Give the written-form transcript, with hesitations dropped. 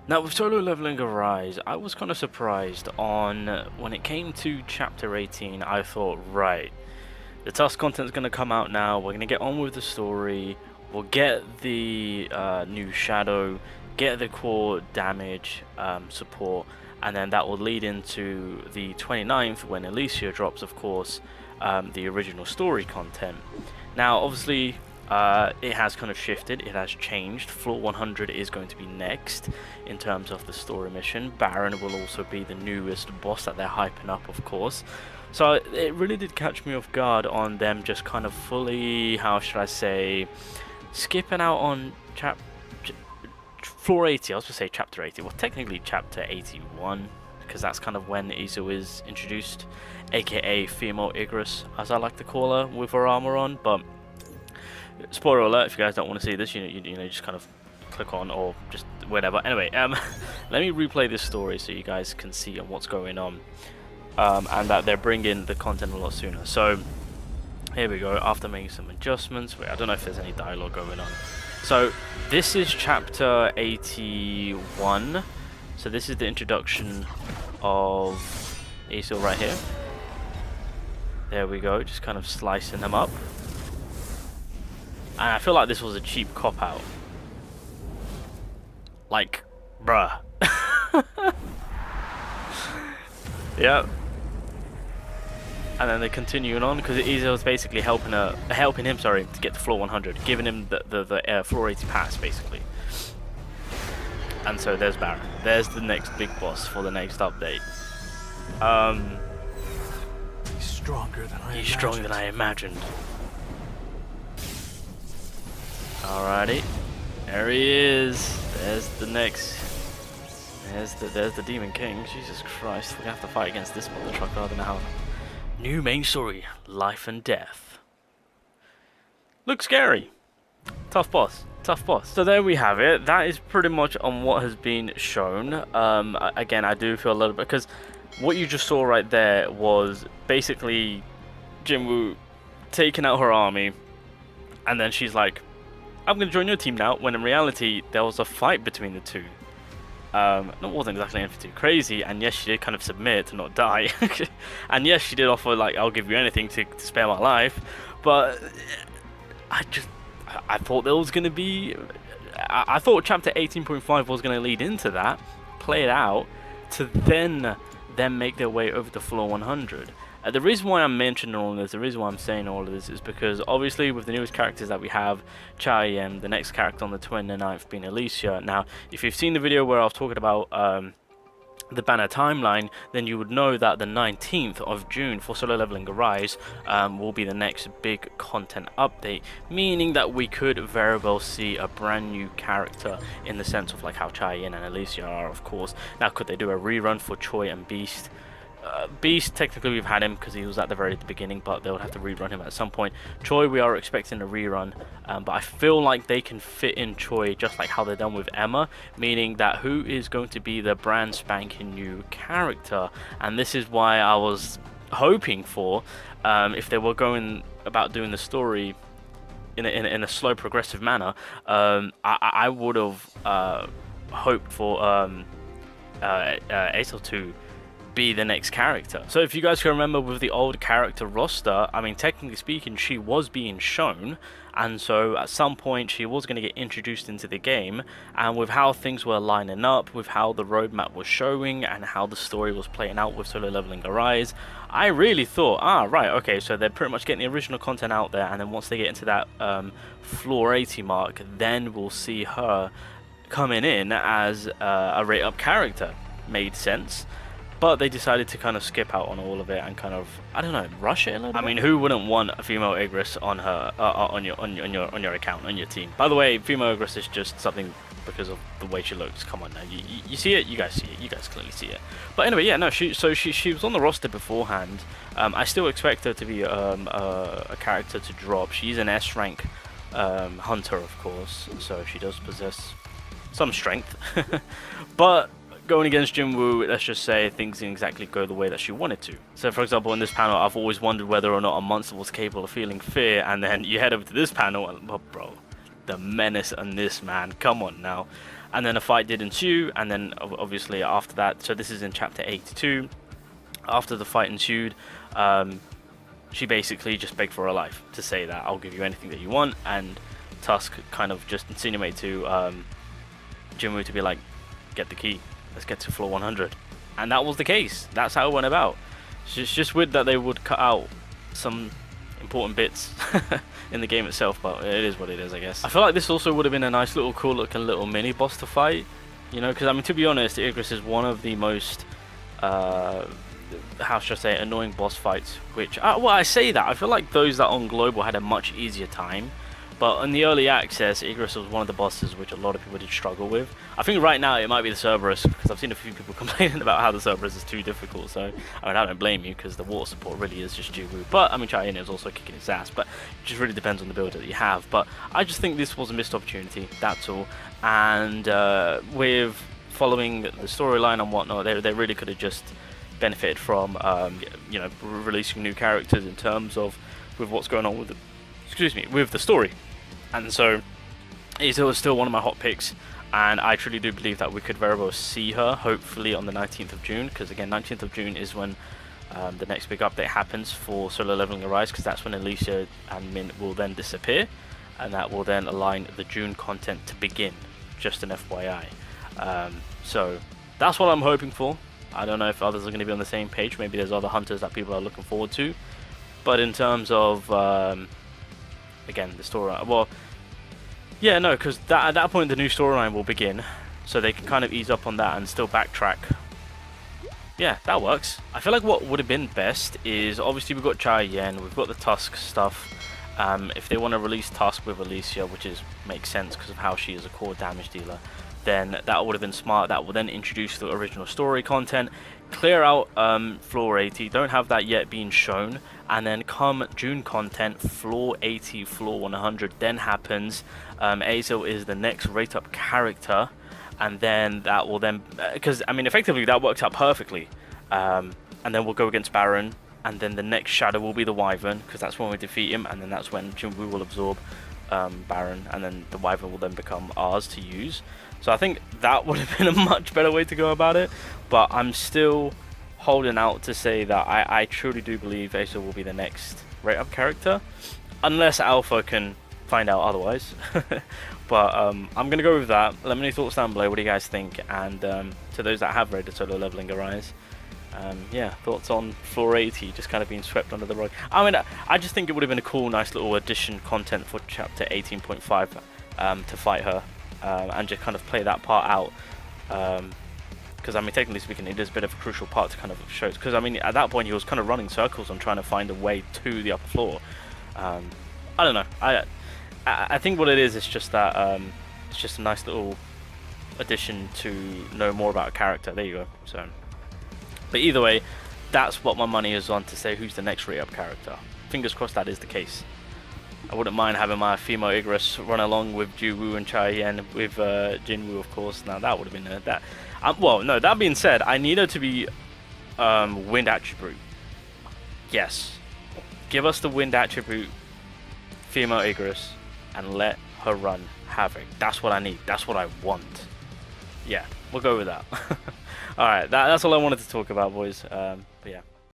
Now with Solo Leveling Arise, I was kind of surprised on when it came to chapter 18. I thought, right, the task content is going to come out now, we're going to get on with the story, we'll get the new shadow, get the core damage support, and then that will lead into the 29th when ALICIA drops, of course, the original story content. Now obviously it has kind of shifted, it has changed. Floor 100 is going to be next in terms of the story mission. Baron will also be the newest boss that they're hyping up, of course. So it really did catch me off guard on them just kind of fully, how should I say, skipping out on floor 80. I was going to say chapter 80, well technically chapter 81, because that's kind of when Asel is introduced, aka female Igris, as I like to call her, with her armor on. But spoiler alert, if you guys don't want to see this, you know, just kind of click on or just whatever. Anyway, let me replay this story so you guys can see on what's going on, and that they're bringing the content a lot sooner. So here we go. After making some adjustments, wait, I don't know if there's any dialogue going on. So this is chapter 81. So this is the introduction of Asel right here. There we go, just kind of slicing them up. And I feel like this was a cheap cop-out. Like, bruh. Yep. And then they're continuing on because Asel's basically helping him, sorry, to get to floor 100, giving him the floor 80 pass, basically. And so there's Baron. There's the next big boss for the next update. He's stronger than I imagined. Alrighty, there he is. There's the next. There's the Demon King. Jesus Christ, we're gonna have to fight against this mother trucker. I don't know how. New main story: life and death. Looks scary. Tough boss. Tough boss. So there we have it. That is pretty much on what has been shown. Again, I do feel a little bit because what you just saw right there was basically Jinwoo taking out her army, and then she's like, I'm going to join your team now, when in reality there was a fight between the two. It wasn't exactly anything too crazy, and yes, she did kind of submit to not die. And yes, she did offer, like, I'll give you anything to spare my life, but I thought there was going to be, I thought chapter 18.5 was going to lead into that, play it out, to then make their way over to floor 100. The reason why I'm mentioning all of this, the reason why I'm saying all of this is because obviously with the newest characters that we have, Chaeyen, the next character on the 29th being ALICIA. Now, if you've seen the video where I was talking about the banner timeline, then you would know that the 19th of June for Solo Leveling Arise will be the next big content update, meaning that we could very well see a brand new character in the sense of like how Chaeyen and ALICIA are, of course. Now, could they do a rerun for Choi and Beast? Beast, technically we've had him because he was at the very beginning, but they'll have to rerun him at some point. Choi, we are expecting a rerun, but I feel like they can fit in Choi just like how they're done with Emma, meaning that who is going to be the brand spanking new character. And this is why I was hoping for, if they were going about doing the story in a slow progressive manner, I would have hoped for Asel to be the next character. So if you guys can remember with the old character roster, I mean, technically speaking, she was being shown, and so at some point she was going to get introduced into the game, and with how things were lining up, with how the roadmap was showing, and how the story was playing out with Solo Leveling Arise, I really thought, right, okay, so they're pretty much getting the original content out there, and then once they get into that floor 80 mark, then we'll see her coming in as a rate up character. Made sense. But they decided to kind of skip out on all of it and kind of, I don't know, rush it a little bit. I mean, who wouldn't want a female Igris on her on your account, on your team? By the way, female Igris is just something because of the way she looks. Come on now, you see it, you guys see it, you guys clearly see it. But anyway, yeah, no, she was on the roster beforehand. I still expect her to be a character to drop. She's an S rank hunter, of course, so she does possess some strength, but going against Jinwoo, let's just say things didn't exactly go the way that she wanted to. So for example, in this panel, I've always wondered whether or not a monster was capable of feeling fear, and then you head over to this panel and, oh, bro, the menace on this man, come on now. And then a fight did ensue, and then obviously after that, so this is in chapter 82, after the fight ensued, she basically just begged for her life to say that I'll give you anything that you want, and Tusk kind of just insinuated to Jinwoo to be like, get the key, let's get to floor 100. And that was the case. That's how it went about. It's just weird that they would cut out some important bits in the game itself, but it is what it is, I guess. I feel like this also would have been a nice little cool looking little mini boss to fight, you know, because I mean, to be honest, Igris is one of the most how should I say, annoying boss fights, which well, I say that I feel like those that on global had a much easier time, but in the early access, Igris was one of the bosses which a lot of people did struggle with. I think right now it might be the Cerberus, because I've seen a few people complaining about how the Cerberus is too difficult, so I mean, I don't blame you, because the water support really is just Jinwoo. But I mean, Cheyenne is also kicking his ass, but it just really depends on the build that you have. But I just think this was a missed opportunity, that's all. And with following the storyline and whatnot, they really could have just benefited from you know, releasing new characters in terms of with what's going on with the, with the story. And so Asel is still one of my hot picks, and I truly do believe that we could very well see her hopefully on the 19th of June, because again, 19th of June is when the next big update happens for Solo Leveling Arise, because that's when ALICIA and Min will then disappear, and that will then align the June content to begin, just an FYI. So that's what I'm hoping for. I don't know if others are going to be on the same page. Maybe there's other hunters that people are looking forward to. But in terms of, again, the storyline, well, yeah, no, because at that point the new storyline will begin. So they can kind of ease up on that and still backtrack. Yeah, that works. I feel like what would have been best is, obviously we've got Cheyenne, we've got the Tusk stuff. If they want to release Tusk with ALICIA, which makes sense because of how she is a core damage dealer, then that would have been smart. That will then introduce the original story content, clear out floor 80, don't have that yet being shown, and then come June content, floor 80, floor 100 then happens. Asel is the next rate up character, and then that will then, because I mean effectively that works out perfectly, and then we'll go against Baron, and then the next shadow will be the Wyvern, because that's when we defeat him, and then that's when Jinwoo will absorb Baron, and then the Wyvern will then become ours to use. So I think that would have been a much better way to go about it, but I'm still holding out to say that I truly do believe Asel will be the next rate up character, unless Alpha can find out otherwise. But I'm going to go with that. Let me know your thoughts down below. What do you guys think? And to those that have read the Solo Leveling Arise, yeah, thoughts on floor 80 just kind of being swept under the rug. I mean, I just think it would have been a cool, nice little addition content for chapter 18.5 to fight her. And just kind of play that part out, because I mean, technically speaking, it is a bit of a crucial part to kind of show, because I mean, at that point he was kind of running circles on trying to find a way to the upper floor. I don't know, I think what it is just that it's just a nice little addition to know more about a character. There you go. So, but either way, that's what my money is on to say who's the next rate up character. Fingers crossed that is the case. I wouldn't mind having my female Igris run along with Jinwoo and Cheyenne with Jinwoo, of course. Now that would have been that. Well, no. That being said, I need her to be wind attribute. Yes, give us the wind attribute, female Igris, and let her run Havoc. That's what I need. That's what I want. Yeah, we'll go with that. All right, that's all I wanted to talk about, boys.